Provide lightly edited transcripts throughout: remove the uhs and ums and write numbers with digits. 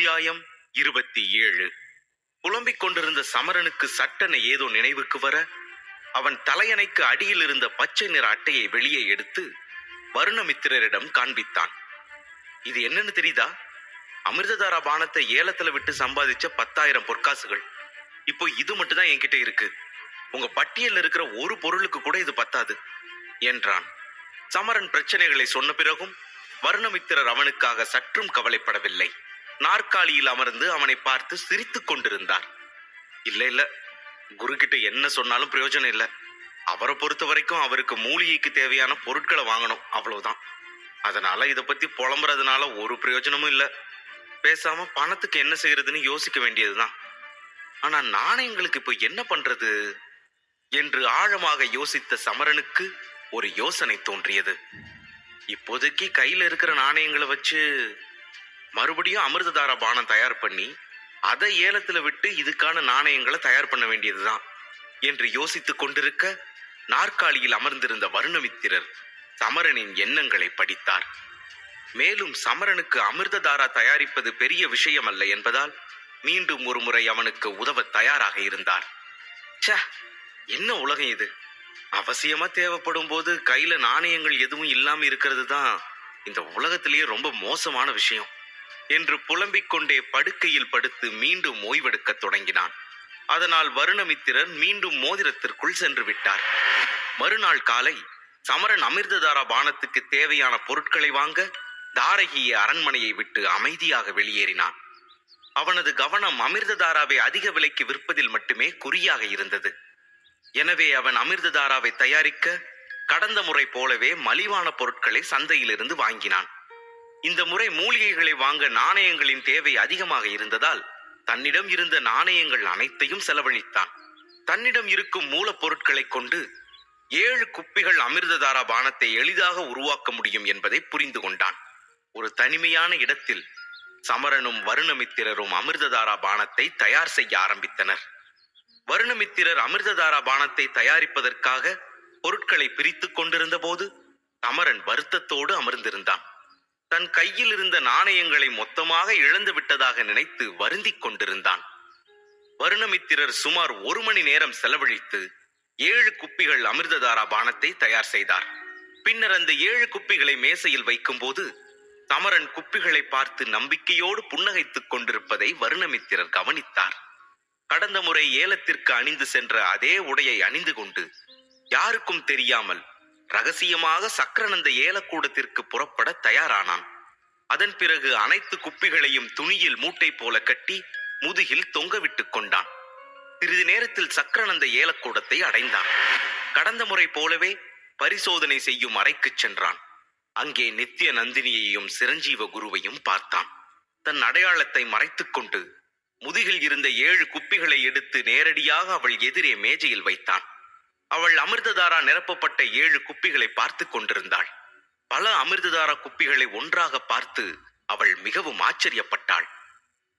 அத்தியாயம் 27. புலம்பிக் கொண்டிருந்த சமரனுக்கு சட்டென ஏதோ நினைவுக்கு வர, அவன் தலையணைக்கு அடியில் இருந்த பச்சை நிற அட்டையை வெளியே எடுத்து வருணமித்திரரிடம் காண்பித்தான். இது என்னன்னு தெரியுதா? அமிர்ததாரா பானத்தை ஏலத்துல விட்டு சம்பாதிச்ச 10,000 பொற்காசுகள். இப்போ இது மட்டும் தான் என்கிட்ட இருக்கு. உங்க பட்டியலில் இருக்கிற ஒரு பொருளுக்கு கூட இது பத்தாது என்றான். சமரன் பிரச்சனைகளை சொன்ன பிறகும் வருணமித்திரர் அவனுக்காக சற்றும் கவலைப்படவில்லை. நாற்காலியில் அமர்ந்து அவனை பார்த்து சிரித்துக் கொண்டிருந்தார். இல்ல, குரு கிட்ட என்ன சொன்னாலும் பிரயோஜனம் இல்லை. அவரை பொறுத்த வரைக்கும் அவருக்கு மூலிகைக்கு தேவையான பொருட்களை வாங்கணும், அவ்வளவுதான். அதனால இதை பத்தி புலம்புறதுனால ஒரு பிரயோஜனமும் இல்லை. பேசாம பணத்துக்கு என்ன செய்யறதுன்னு யோசிக்க வேண்டியதுதான். ஆனா நாணயங்களுக்கு இப்போ என்ன பண்றது என்று ஆழமாக யோசித்த சமரனுக்கு ஒரு யோசனை தோன்றியது. இப்போதைக்கு கையில இருக்கிற நாணயங்களை வச்சு மறுபடியும் அமிர்ததாரா பானம் தயார் பண்ணி அதை ஏலத்துல விட்டு இதுக்கான நாணயங்களை தயார் பண்ண வேண்டியதுதான் என்று யோசித்துக் கொண்டிருக்க, நாற்காலியில் அமர்ந்திருந்த வருணமித்திரர் சமரனின் எண்ணங்களை படித்தார். மேலும் சமரனுக்கு அமிர்ததாரா தயாரிப்பது பெரிய விஷயம் அல்ல என்பதால் மீண்டும் ஒரு முறை அவனுக்கு உதவ தயாராக இருந்தார். என்ன உலகம் இது! அவசியமா தேவைப்படும் போது கையில நாணயங்கள் எதுவும் இல்லாம இருக்கிறது தான் இந்த உலகத்திலேயே ரொம்ப மோசமான விஷயம் என்று புலம்பிக் கொண்டே படுக்கையில் படுத்து மீண்டும் ஓய்வெடுக்க தொடங்கினான். அதனால் வருணமித்திரர் மீண்டும் மோதிரத்திற்குள் சென்று விட்டார். மறுநாள் காலை சமரன் அமிர்ததாரா பானத்துக்கு தேவையான பொருட்களை வாங்க தாரகிய அரண்மனையை விட்டு அமைதியாக வெளியேறினான். அவனது கவனம் அமிர்ததாராவை அதிக விலைக்கு விற்பதில் மட்டுமே குறியாக இருந்தது. எனவே அவன் அமிர்ததாராவை தயாரிக்க கடந்த முறை போலவே மலிவான பொருட்களை சந்தையிலிருந்து வாங்கினான். இந்த முறை மூலிகைகளை வாங்க நாணயங்களின் தேவை அதிகமாக இருந்ததால் தன்னிடம் இருந்த நாணயங்கள் அனைத்தையும் செலவழித்தான். தன்னிடம் இருக்கும் மூலப்பொருட்களை கொண்டு 7 குப்பிகள் அமிர்ததாரா பானத்தை எளிதாக உருவாக்க முடியும் என்பதை புரிந்து கொண்டான். ஒரு தனிமையான இடத்தில் சமரனும் வருணமித்திரரும் அமிர்ததாரா பானத்தை தயார் செய்ய ஆரம்பித்தனர். வருணமித்திரர் அமிர்ததாரா பானத்தை தயாரிப்பதற்காக பொருட்களை பிரித்துக் கொண்டிருந்த போது சமரன் வருத்தத்தோடு அமர்ந்திருந்தான். தன் கையில் இருந்த நாணயங்களை மொத்தமாக இழந்து விட்டதாக நினைத்து வருந்திக் கொண்டிருந்தான். வருணமித்திரர் சுமார் 1 மணி நேரம் செலவழித்து 7 குப்பிகள் அமிர்ததாரா பானத்தை தயார் செய்தார். பின்னர் அந்த 7 குப்பிகளை மேசையில் வைக்கும் போது சமரன் குப்பிகளை பார்த்து நம்பிக்கையோடு புன்னகைத்துக் கொண்டிருப்பதை வருணமித்திரர் கவனித்தார். கடந்த முறை ஏலத்திற்கு அணிந்து சென்ற அதே உடையை அணிந்து கொண்டு யாருக்கும் தெரியாமல் ரகசியமாக சக்கரநந்த ஏலக்கூடத்திற்கு புறப்பட தயாரானான். அதன் பிறகு அனைத்து குப்பிகளையும் துணியில் மூட்டை போல கட்டி முதுகில் தொங்கவிட்டுக் கொண்டான். சிறிது நேரத்தில் சக்கரநந்த ஏலக்கூடத்தை அடைந்தான். கடந்த முறை போலவே பரிசோதனை செய்யும் அறைக்கு சென்றான். அங்கே நித்திய நந்தினியையும் சிரஞ்சீவ குருவையும் பார்த்தான். தன் அடையாளத்தை மறைத்துக் கொண்டு முதுகில் இருந்த 7 குப்பிகளை எடுத்து நேரடியாக அவள் எதிரே மேஜையில் வைத்தான். அவள் அமிர்ததாரா நிரப்பப்பட்ட 7 குப்பிகளை பார்த்து கொண்டிருந்தாள். பல அமிர்ததாரா குப்பிகளை ஒன்றாக பார்த்து அவள் மிகவும் ஆச்சரியப்பட்டாள்.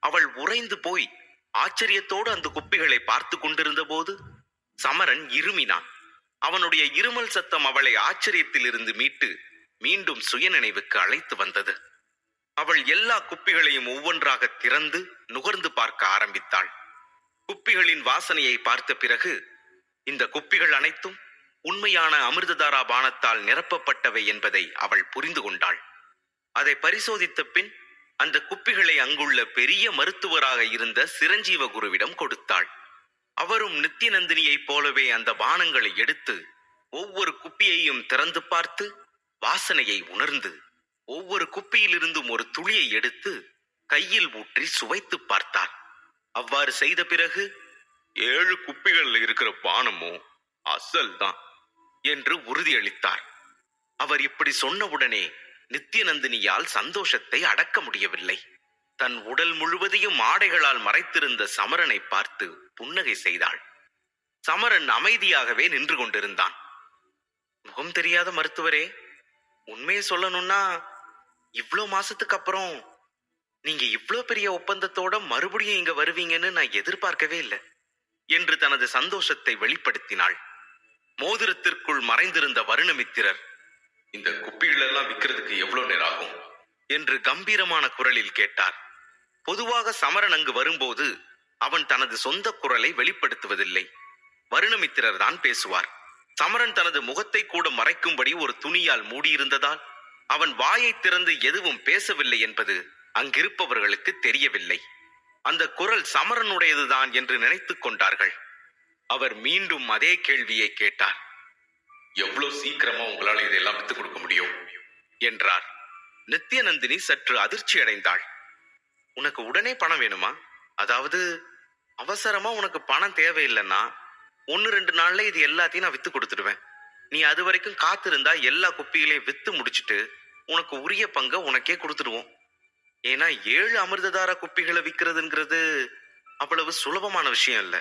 அவள் உறைந்து போய் ஆச்சரியத்தோடு அந்த குப்பிகளை பார்த்து கொண்டிருந்த போது சமரன் இருமினான். அவனுடைய இருமல் சத்தம் அவளை ஆச்சரியத்திலிருந்து மீட்டு மீண்டும் சுயநினைவுக்கு அழைத்து வந்தது. அவள் எல்லா குப்பிகளையும் ஒவ்வொன்றாக திறந்து நுகர்ந்து பார்க்க ஆரம்பித்தாள். குப்பிகளின் வாசனையை பார்த்த பிறகு இந்த குப்பிகள் அனைத்தும் உண்மையான அமிர்ததாரா பானத்தால் நிரப்பப்பட்டவை என்பதை அவள் புரிந்து கொண்டாள். அதை பரிசோதித்த பின் அந்த குப்பிகளை அங்குள்ள பெரிய மருத்துவராக இருந்த சிரஞ்சீவ குருவிடம் கொடுத்தாள். அவரும் நித்தியநந்தினியைப் போலவே அந்த பானங்களை எடுத்து ஒவ்வொரு குப்பியையும் திறந்து பார்த்து வாசனையை உணர்ந்து ஒவ்வொரு குப்பியிலிருந்தும் ஒரு துளியை எடுத்து கையில் ஊற்றி சுவைத்து பார்த்தார். அவ்வாறு செய்த பிறகு 7 குப்பிகள்ல இருக்கிற பானமும் அசல் தான் என்று உறுதியளித்தார். அவர் இப்படி சொன்னவுடனே நித்தியநந்தினியால் சந்தோஷத்தை அடக்க முடியவில்லை. தன் உடல் முழுவதையும் ஆடைகளால் மறைத்திருந்த சமரனை பார்த்து புன்னகை செய்தாள். சமரன் அமைதியாகவே நின்று கொண்டிருந்தான். முகம் தெரியாத மருத்துவரே, உண்மையை சொல்லணும்னா இவ்வளோ மாசத்துக்கு அப்புறம் நீங்க இவ்வளோ பெரிய ஒப்பந்தத்தோட மறுபடியும் இங்க வருவீங்கன்னு நான் எதிர்பார்க்கவே இல்லை என்று தனது சந்தோஷத்தை வெளிப்படுத்தினாள். மோதிரத்திற்குள் மறைந்திருந்த வருணமித்திரர், இந்த குப்பிகள் எல்லாம் விற்கிறதுக்கு எவ்வளவு நேரம் ஆகும் என்று கம்பீரமான குரலில் கேட்டார். பொதுவாக சமரன் அங்கு வரும்போது அவன் தனது சொந்த குரலை வெளிப்படுத்துவதில்லை. வருணமித்திரர் தான் பேசுவார். சமரன் தனது முகத்தை கூட மறைக்கும்படி ஒரு துணியால் மூடியிருந்ததால் அவன் வாயை திறந்து எதுவும் பேசவில்லை என்பது அங்கிருப்பவர்களுக்கு தெரியவில்லை. அந்த குரல் சமரனுடையதுதான் என்று நினைத்துக் கொண்டார்கள். அவர் மீண்டும் அதே கேள்வியை கேட்டார். எவ்வளவு சீக்கிரமா உங்களால இதெல்லாம் வித்துக் கொடுக்க முடியும் என்றார். நித்யநந்தினி சற்று அதிர்ச்சி அடைந்தாள். உனக்கு உடனே பணம் வேணுமா? அதாவது அவசரமா உனக்கு பணம் தேவையில்லைன்னா 1-2 நாள்ல இது எல்லாத்தையும் நான் வித்து கொடுத்துடுவேன். நீ அது வரைக்கும் காத்திருந்தா எல்லா குப்பிகளையும் வித்து முடிச்சுட்டு உனக்கு உரிய பங்கை உனக்கே கொடுத்துடுவோம். ஏன்னா 7 அமிர்ததார குப்பிகளை விற்கிறதுங்கிறது அவ்வளவு சுலபமான விஷயம் இல்ல.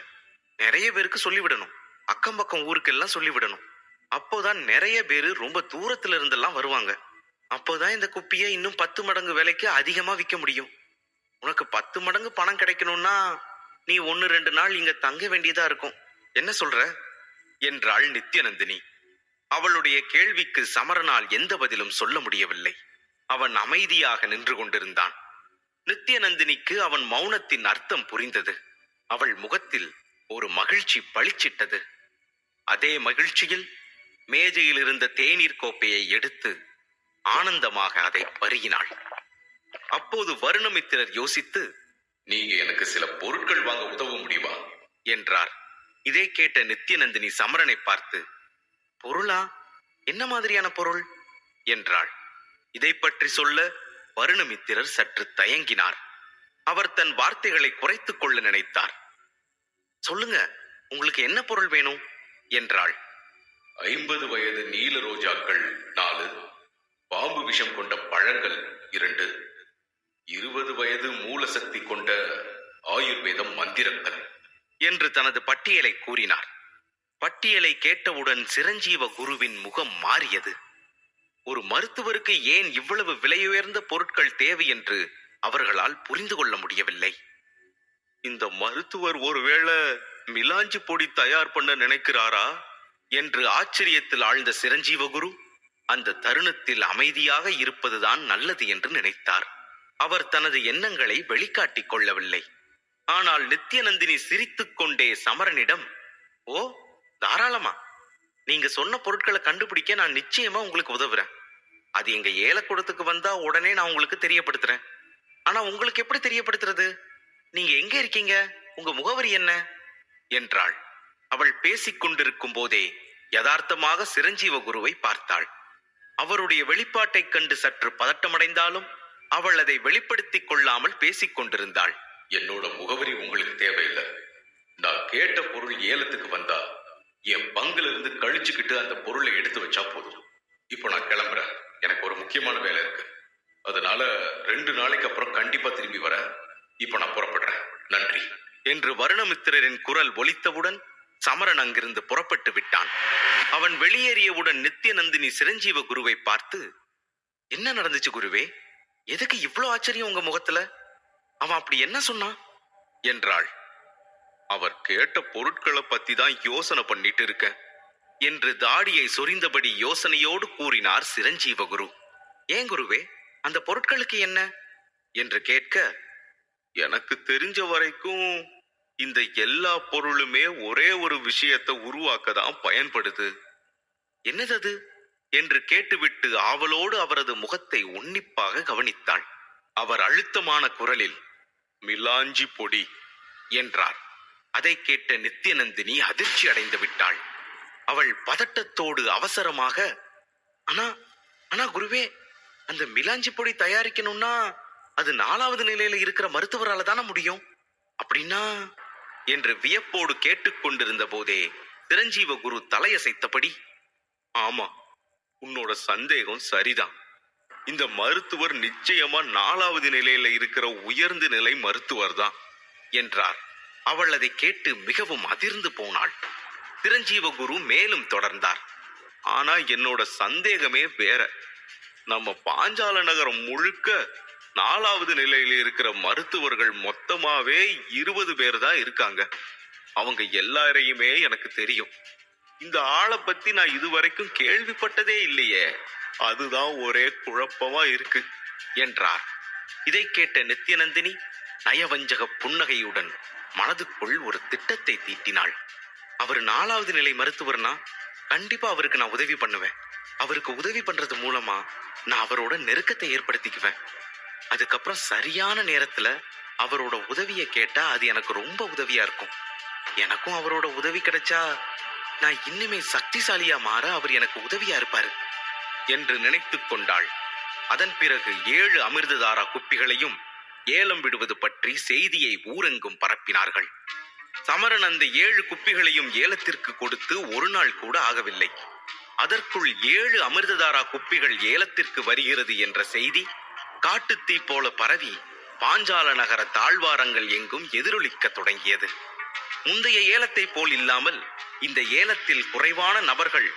நிறைய பேருக்கு சொல்லிவிடணும். அக்கம் பக்கம் ஊருக்கெல்லாம் சொல்லிவிடணும். அப்போதான் நிறைய பேரு ரொம்ப தூரத்துல இருந்தெல்லாம் வருவாங்க. அப்போதான் இந்த குப்பியை இன்னும் 10 மடங்கு விலைக்கு அதிகமா விற்க முடியும். உனக்கு 10 மடங்கு பணம் கிடைக்கணும்னா நீ 1-2 நாள் இங்க தங்க வேண்டியதா இருக்கும். என்ன சொல்ற என்றாள் நித்யநந்தினி. அவளுடைய கேள்விக்கு சமரனால் எந்த பதிலும் சொல்ல முடியவில்லை. அவன் அமைதியாக நின்று கொண்டிருந்தான். நித்யநந்தினிக்கு அவன் மௌனத்தின் அர்த்தம் புரிந்தது. அவள் முகத்தில் ஒரு மகிழ்ச்சி பளிச்சிட்டது. அதே மகிழ்ச்சியில் மேஜையில் இருந்த தேநீர் கோப்பையை எடுத்து ஆனந்தமாக அதை பருகினாள். அப்போது வருணமித்திரர் யோசித்து, நீங்க எனக்கு சில பொருட்கள் வாங்க உதவ முடியுமா என்றார். இதை கேட்ட நித்யநந்தினி சமரனை பார்த்து, பொருளா? என்ன மாதிரியான பொருள் என்றாள். இதை பற்றி சொல்ல வருணமித்திரர் சற்று தயங்கினார். அவர் தன் வார்த்தைகளை குறைத்துக் கொள்ள நினைத்தார். சொல்லுங்க, உங்களுக்கு என்ன பொருள் வேணும் என்றாள். 50 வயது நீல ரோஜாக்கள் 4, பாம்பு விஷம் கொண்ட பழங்கள் 2, 20 வயது மூலசக்தி கொண்ட ஆயுர்வேதம் மந்திரங்கள் என்று தனது பட்டியலை கூறினார். பட்டியலை கேட்டவுடன் சிரஞ்சீவ குருவின் முகம் மாறியது. ஒரு மருத்துவருக்கு ஏன் இவ்வளவு விலையுயர்ந்த பொருட்கள் தேவை என்று அவர்களால் புரிந்து கொள்ள முடியவில்லை. இந்த மருத்துவர் ஒருவேளை மிலாஞ்சி பொடி தயார் பண்ண நினைக்கிறாரா என்று ஆச்சரியத்தில் ஆழ்ந்த சிரஞ்சீவகுரு அந்த தருணத்தில் அமைதியாக இருப்பதுதான் நல்லது என்று நினைத்தார். அவர் தனது எண்ணங்களை வெளிக்காட்டிக் கொள்ளவில்லை. ஆனால் நித்யநந்தினி சிரித்துக் கொண்டே சமரனிடம், ஓ தாராளமா, நீங்க சொன்ன பொருட்களை கண்டுபிடிக்க நான் நிச்சயமா உங்களுக்கு உதவுறேன். அது எங்க ஏலக்கூடத்துக்கு வந்தா உடனே நான் உங்களுக்கு தெரியப்படுத்துறேன். ஆனா உங்களுக்கு எப்படி தெரியப்படுத்துறது? நீங்க எங்க இருக்கீங்க? உங்க முகவரி என்ன என்றாள். அவள் பேசிக் கொண்டிருக்கும் போதே யதார்த்தமாக சிரஞ்சீவ குருவை பார்த்தாள். அவருடைய வெளிப்பாட்டைக் கண்டு சற்று பதட்டமடைந்தாலும் அவள் அதை வெளிப்படுத்திக் கொள்ளாமல் பேசிக் கொண்டிருந்தாள். என்னோட முகவரி உங்களுக்கு தேவையில்லை. நான் கேட்ட பொருள் ஏலத்துக்கு வந்தா என் பங்குல இருந்து கழிச்சுக்கிட்டு அந்த பொருளை எடுத்து வச்சா போதும். இப்போ நான் கிளம்புறேன். எனக்கு ஒரு முக்கியமான வேலை இருக்கு. அதனால 2 நாளைக்கு அப்புறம் கண்டிப்பா திரும்பி வர. இப்போ நான் புறப்படுறேன். நன்றி என்று வருணமித்திரரின் குரல் ஒலித்தவுடன் சமரன் அங்கிருந்து புறப்பட்டு விட்டான். அவன் வெளியேறியவுடன் நித்யநந்தினி சிரஞ்சீவ குருவை பார்த்து, என்ன நடந்துச்சு குருவே? எதுக்கு இவ்வளவு ஆச்சரியம் உங்க முகத்துல? அவன் அப்படி என்ன சொன்னான் என்றாள். அவர் கேட்ட பொருட்களை பத்தி தான் யோசனை பண்ணிட்டு இருக்க என்று தாடியை சொரிந்தபடி யோசனையோடு கூறினார் சிரஞ்சீவகுரு. ஏன் குருவே, அந்த பொருட்களுக்கு என்ன என்று கேட்க, எனக்கு தெரிஞ்ச வரைக்கும் இந்த எல்லா பொருளுமே ஒரே ஒரு விஷயத்தை உருவாக்க தான் பயன்படுது. என்னது என்று கேட்டுவிட்டு ஆவலோடு அவரது முகத்தை உன்னிப்பாக கவனித்தாள். அவர் அழுத்தமான குரலில் மிலாஞ்சி பொடி என்றார். அதை கேட்ட நித்யநந்தினி அதிர்ச்சி அடைந்து விட்டாள். அவள் பதட்டத்தோடு அவசரமாக, ஆனா குருவே, அந்த மிலாஞ்சி பொடி தயாரிக்கணும்னா அது 4வது நிலையில இருக்கிற மருத்துவரால தானே முடியும். அப்படின்னா என்று வியப்போடு கேட்டுக்கொண்டிருந்த போதே சிரஞ்சீவ குரு தலையசைத்தபடி, ஆமா, உன்னோட சந்தேகம் சரிதான். இந்த மருத்துவர் நிச்சயமா 4வது நிலையில இருக்கிற உயர்ந்த நிலை மருத்துவர் தான் என்றார். அவள் அதை கேட்டு மிகவும் அதிர்ந்து போனாள். சிரஞ்சீவ குரு மேலும் தொடர்ந்தார், ஆனா என்னோட சந்தேகமே வேற. நம்ம பாஞ்சால நகரம் முழுக்க 4வது நிலையில இருக்கிற மருத்துவர்கள் மொத்தமாவே 20 பேர் தான் இருக்காங்க. அவங்க எல்லாரையுமே எனக்கு தெரியும். இந்த ஆளை பத்தி நான் இதுவரைக்கும் கேள்விப்பட்டதே இல்லையே. அதுதான் ஒரே குழப்பமா இருக்கு என்றார். இதை கேட்ட நித்யநந்தினி, நயவஞ்சக புன்னகையுடன் மனதுக்குள் ஒரு திட்டத்தை தீட்டினாள். அவர் 4வது நிலை மருத்துவர்னா கண்டிப்பா அவருக்கு நான் உதவி பண்ணுவேன். அவருக்கு உதவி பண்றது மூலமா நான் அவரோட நெருக்கத்தை ஏற்படுத்திக்குவேன். அதுக்கப்புறம் சரியான நேரத்துல அவரோட உதவியை கேட்டா அது எனக்கு ரொம்ப உதவியா இருக்கும். எனக்கும் அவரோட உதவி கிடைச்சா நான் இன்னுமே சக்திசாலியா மாற அவர் எனக்கு உதவியா இருப்பாரு என்று நினைத்துக் கொண்டாள். அதன் பிறகு 7 அமிர்ததாரா குப்பிகளையும் ஏலம் விடுவது பற்றி செய்தியை ஊரெங்கும் பரப்பினார்கள். சமரன் அந்த 7 குப்பிகளையும் ஏலத்திற்கு கொடுத்து ஒரு நாள் கூட ஆகவில்லை. அதற்குள் 7 அமிர்ததாரா குப்பிகள் ஏலத்திற்கு வருகிறது என்ற செய்தி காட்டுத்தீ போல பரவி பாஞ்சால நகர தாழ்வாரங்கள் எங்கும் எதிரொலிக்க தொடங்கியது. முந்தைய ஏலத்தை போல் இல்லாமல் இந்த ஏலத்தில் குறைவான நபர்கள்,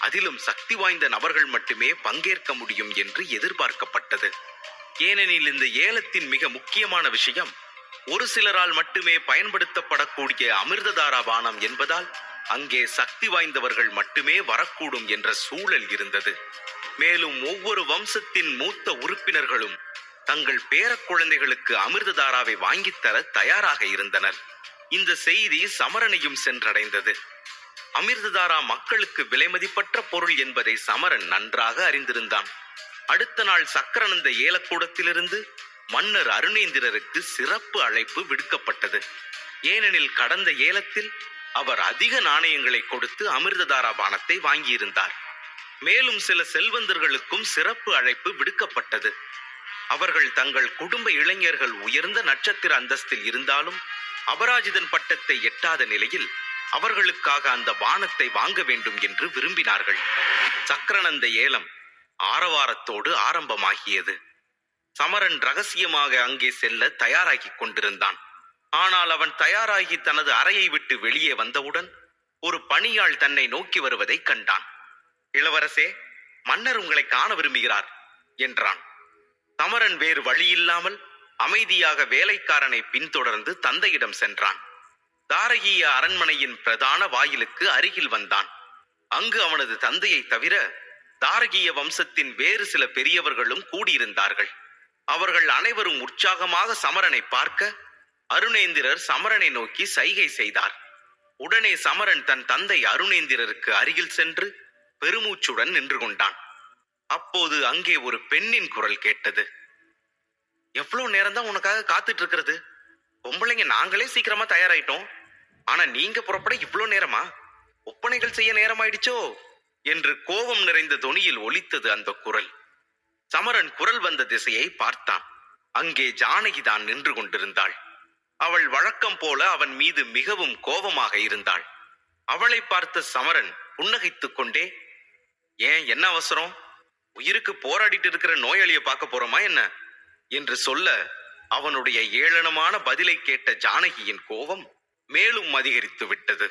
அதிலும் சக்தி வாய்ந்த நபர்கள் மட்டுமே பங்கேற்க முடியும் என்று எதிர்பார்க்கப்பட்டது. ஏனெனில் இந்த ஏலத்தின் மிக முக்கியமான விஷயம் ஒரு சிலரால் மட்டுமே பயன்படுத்தப்படக்கூடிய அமிர்ததாரா பானம் என்பதால் அங்கே சக்தி வாய்ந்தவர்கள் மட்டுமே வரக்கூடும் என்ற சூழல் இருந்தது. மேலும் ஒவ்வொரு வம்சத்தின் மூத்த உறுப்பினர்களும் தங்கள் பேர குழந்தைகளுக்கு அமிர்ததாராவை வாங்கித்தர தயாராக இருந்தனர். இந்த செய்தி சமரனையும் சென்றடைந்தது. அமிர்ததாரா மக்களுக்கு விலைமதிப்பற்ற பொருள் என்பதை சமரன் நன்றாக அறிந்திருந்தான். அடுத்த நாள் சக்கரநந்த ஏலக்கூடத்திலிருந்து மன்னர் அருணேந்திரருக்கு சிறப்பு அழைப்பு விடுக்கப்பட்டது. ஏனெனில் கடந்த ஏலத்தில் அவர் அதிக நாணயங்களை கொடுத்து அமிர்ததாரா பானத்தை வாங்கியிருந்தார். மேலும் சில செல்வந்தர்களுக்கும் சிறப்பு அழைப்பு விடுக்கப்பட்டது. அவர்கள் தங்கள் குடும்ப இளைஞர்கள் உயர்ந்த நட்சத்திர அந்தஸ்தில் இருந்தாலும் அபராஜிதன் பட்டத்தை எட்டாத நிலையில் அவர்களுக்காக அந்த பானத்தை வாங்க வேண்டும் என்று விரும்பினார்கள். சக்கரநந்த ஏலம் ஆரவாரத்தோடு ஆரம்பமாகியது. சமரன் ரகசியமாக அங்கே செல்ல தயாராகி கொண்டிருந்தான். ஆனால் அவன் தயாராகி தனது அறையை விட்டு வெளியே வந்தவுடன் ஒரு பணியாள் தன்னை நோக்கி வருவதை கண்டான். இளவரசே, மன்னர் உங்களை காண விரும்புகிறார் என்றான். சமரன் வேறு வழியில்லாமல் அமைதியாக வேலைக்காரனை பின்தொடர்ந்து தந்தையிடம் சென்றான். தாரகீய அரண்மனையின் பிரதான வாயிலுக்கு அருகில் வந்தான். அங்கு அவனது தந்தையை தவிர தாரகீய வம்சத்தின் வேறு சில பெரியவர்களும் கூடியிருந்தார்கள். அவர்கள் அனைவரும் உற்சாகமாக சமரனை பார்க்க அருணேந்திரர் சமரனை நோக்கி சைகை செய்தார். உடனே சமரன் தன் தந்தை அருணேந்திரருக்கு அருகில் சென்று பெருமூச்சுடன் நின்று கொண்டான். அப்போது அங்கே ஒரு பெண்ணின் குரல் கேட்டது. எவ்வளவு நேரம் தான் உனக்காக காத்துட்டு இருக்கிறது? பொம்பளைங்க நாங்களே சீக்கிரமா தயாராயிட்டோம். ஆனா நீங்க புறப்பட இவ்வளவு நேரமா? ஒப்பனைகள் செய்ய நேரமாயிடுச்சோ என்று கோபம் நிறைந்த தொனியில் ஒலித்தது அந்த குரல். சமரன் குரல் வந்த திசையை பார்த்தான். அங்கே ஜானகிதான் நின்று கொண்டிருந்தாள். அவள் வழக்கம் போல அவன் மீது மிகவும் கோபமாக இருந்தாள். அவளை பார்த்த சமரன் புன்னகைத்துக் கொண்டே, ஏன், என்ன அவசரம்? உயிருக்கு போராடிட்டு இருக்கிற நோயாளியை பார்க்க போறோமா என்ன என்று சொல்ல, அவனுடைய ஏளனமான பதிலை கேட்ட ஜானகியின் கோபம் மேலும் அதிகரித்து விட்டது.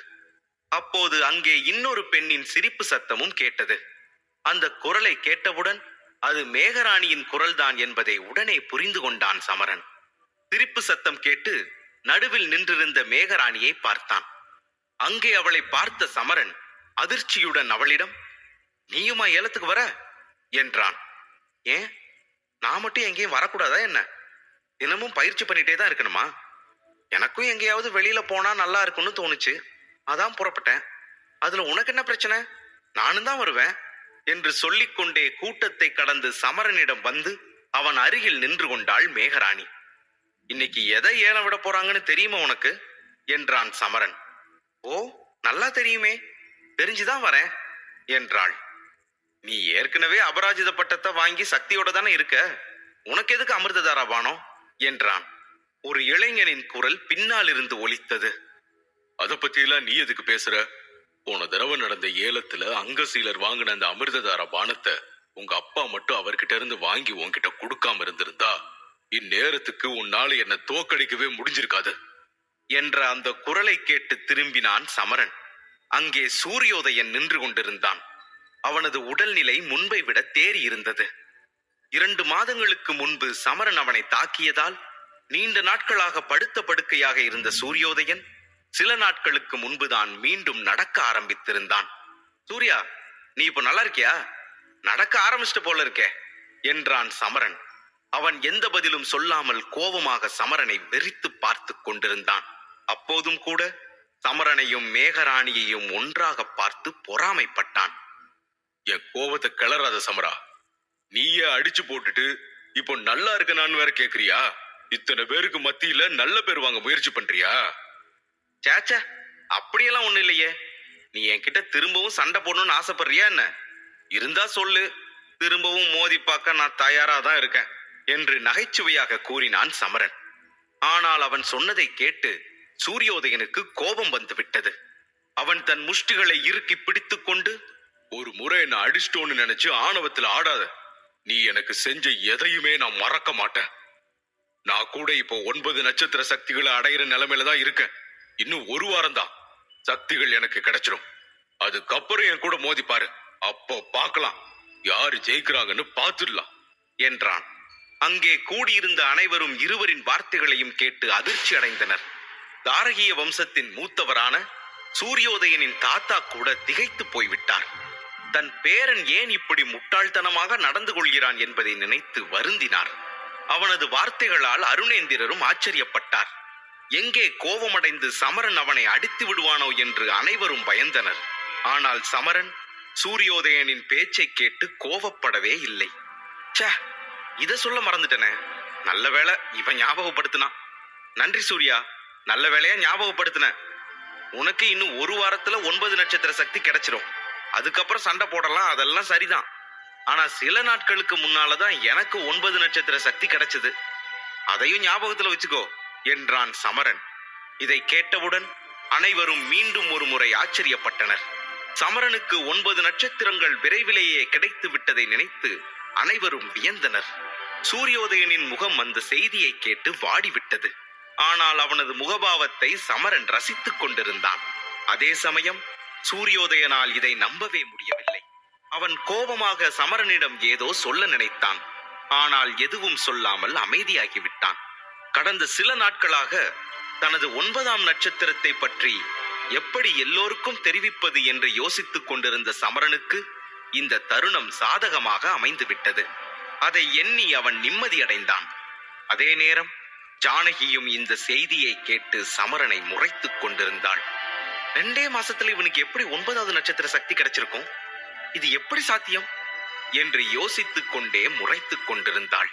அப்போது அங்கே இன்னொரு பெண்ணின் சிரிப்பு சத்தமும் கேட்டது. அந்த குரலை கேட்டவுடன் அது மேகராணியின் குரல்தான் என்பதை உடனே புரிந்து கொண்டான் சமரன். சிரிப்பு சத்தம் கேட்டு நடுவில் நின்றிருந்த மேகராணியை பார்த்தான். அங்கே அவளை பார்த்த சமரன் அதிர்ச்சியுடன் அவளிடம், நீயுமா ஏலத்துக்கு வர என்றான். ஏன், நான் மட்டும் எங்கேயும் வரக்கூடாதா என்ன? தினமும் பயிற்சி பண்ணிட்டே தான் இருக்கணுமா? எனக்கும் எங்கேயாவது வெளியில போனா நல்லா இருக்கும்னு தோணுச்சு, அதான் புறப்பட்டேன். அதுல உனக்கு என்ன பிரச்சனை? நானும் தான் வருவேன் என்று சொல்லிக்கொண்டே கூட்டத்தை கடந்து சமரனிடம் வந்து அவன் அருகில் நின்று கொண்டாள் மேகராணி. இன்னைக்கு எதை ஏலம் விட போறாங்கன்னு தெரியுமா உனக்கு என்றான் சமரன். ஓ, நல்லா தெரியுமே, தெரிஞ்சுதான் வரேன் என்றாள். நீ ஏற்கனவே அபராஜித பட்டத்தை வாங்கி சக்தியோட தானே இருக்க, உனக்கு எதுக்கு அமிர்ததாரா பானம் என்றான். ஒரு இளைஞனின் குரல் பின்னால் இருந்து ஒலித்தது. அத பத்தியெல்லாம் நீ எதுக்கு பேசுற? போன தடவை நடந்த ஏலத்துல அங்கசீலர் வாங்கின அந்த அமிர்ததாரா பானத்தை உங்க அப்பா மட்டும் அவர்கிட்ட இருந்து வாங்கி உன்கிட்ட கொடுக்காம இருந்திருந்தா இந்நேரத்துக்கு உன்னால என்ன தோக்கடிக்கவே முடிஞ்சிருக்காது என்ற அந்த குரலை கேட்டு திரும்பினான் சமரன். அங்கே சூரியோதயன் நின்று கொண்டிருந்தான். அவனது உடல்நிலை முன்பை விட தேறி இருந்தது. 2 மாதங்களுக்கு முன்பு சமரன் அவனை தாக்கியதால் நீண்ட நாட்களாக படுத்த படுக்கையாக இருந்த சூரியோதயன் சில நாட்களுக்கு முன்புதான் மீண்டும் நடக்க ஆரம்பித்திருந்தான். சூர்யா, நீ இப்ப நல்லா இருக்கியா? நடக்க ஆரம்பிச்சிட்டு போல இருக்கே என்றான் சமரன். அவன் எந்த பதிலும் சொல்லாமல் கோபமாக சமரனை வெறித்து பார்த்து கொண்டிருந்தான். அப்போதும் கூட சமரனையும் மேகராணியையும் ஒன்றாக பார்த்து பொறாமைப்பட்டான். என் கோபத்தை கிளறாத சமரா, நீயே அடிச்சு போட்டுட்டு இப்போ நல்லா இருக்க நான் வேற கேக்குறியா? இத்தனை பேருக்கு மத்தியில நல்ல பேர் வாங்க முயற்சி பண்றியா? சேச்ச, அப்படியெல்லாம் ஒண்ணு இல்லையே. நீ என்கிட்ட திரும்பவும் சண்டை போடணும்னு ஆசைப்படுறியா என்ன? இருந்தா சொல்லு, திரும்பவும் மோதி பார்க்க நான் தயாரா தான் இருக்கேன் என்று நகைச்சுவையாக கூறினான் சமரன். ஆனால் அவன் சொன்னதை கேட்டு சூரியோதயனுக்கு கோபம் வந்து விட்டது. அவன் தன் முஷ்டிகளை இறுக்கி பிடித்துக் கொண்டு, ஒரு முறை என்ன அடிச்சிட்டோன்னு நினைச்சு ஆணவத்தில் ஆடாத. நீ எனக்கு செஞ்ச எதையுமே நான் மறக்க மாட்டேன். நான் கூட இப்போ 9 நட்சத்திர சக்திகளை அடையிற நிலைமையில தான் இருக்கேன். இன்னும் ஒரு வாரம் தான் சக்திகள் எனக்கு கிடைச்சிடும். அதுக்கப்புறம் என் கூட மோதி பாரு, அப்போ பார்க்கலாம் யாரு ஜெயிக்கிறாங்கன்னு பார்த்துடலாம் என்றான். அங்கே கூடியிருந்த அனைவரும் இருவரின் வார்த்தைகளையும் கேட்டு அதிர்ச்சி அடைந்தனர். தாரகிய வம்சத்தின் மூத்தவரான சூரியோதயனின் தாத்தா கூட திகைத்து போய்விட்டார். தன் பேரன் ஏன் இப்படி முட்டாள்தனமாக நடந்து கொள்கிறான் என்பதை நினைத்து வருந்தினார். அவனது வார்த்தைகளால் அருணேந்திரரும் ஆச்சரியப்பட்டார். எங்கே கோபமடைந்து சமரன் அவனை அடித்து விடுவானோ என்று அனைவரும் பயந்தனர். ஆனால் சமரன் சூரியோதயனின் பேச்சை கேட்டு கோபப்படவே இல்லை. ச்சே, இத சொல்ல மறந்துட்டனே. நல்ல வேளை இவன் ஞாபகப்படுத்தினான். நன்றி சூர்யா, நல்ல வேளையா ஞாபகப்படுத்தின. உனக்கு இன்னும் ஒரு வாரத்துல 9 நட்சத்திர சக்தி கிடைச்சிடும். அதுக்கப்புறம் சண்டை போடலாம், அதெல்லாம் சரிதான். ஆனா சில நாட்களுக்கு முன்னாலதான் எனக்கு 9 நட்சத்திர சக்தி கிடைச்சது. அதையும் ஞாபகத்துல வச்சுக்கோ என்றான் சமரன். இதை கேட்டவுடன் அனைவரும் மீண்டும் ஒரு முறை ஆச்சரியப்பட்டனர். சமரனுக்கு 9 நட்சத்திரங்கள் விரைவிலேயே கிடைத்து விட்டதை நினைத்து அனைவரும் வியந்தனர். சூரியோதயனின் முகம் அந்த செய்தியை கேட்டு வாடிவிட்டது. ஆனால் அவனது முகபாவத்தை சமரன் ரசித்துக் கொண்டிருந்தான். அதே சமயம் சூரியோதயனால் இதை நம்பவே முடியவில்லை. அவன் கோபமாக சமரனிடம் ஏதோ சொல்ல நினைத்தான். ஆனால் எதுவும் சொல்லாமல் அமைதியாகிவிட்டான். கடந்த சில நாட்களாக தனது 9ஆம் நட்சத்திரத்தை பற்றி எப்படி எல்லோருக்கும் தெரிவிப்பது என்று யோசித்துக் கொண்டிருந்த சமரனுக்கு இந்த தருணம் சாதகமாக அமைந்துவிட்டது. அதை எண்ணி அவன் நிம்மதியடைந்தான். அதே நேரம் ஜானகியும் இந்த செய்தியை கேட்டு சமரனை முறைத்துக் கொண்டிருந்தாள். 2 மாசத்துல இவனுக்கு எப்படி 9வது நட்சத்திர சக்தி கிடைச்சிருக்கும்? இது எப்படி சாத்தியம் என்று யோசித்துக் கொண்டே முறைத்துக் கொண்டிருந்தாள்.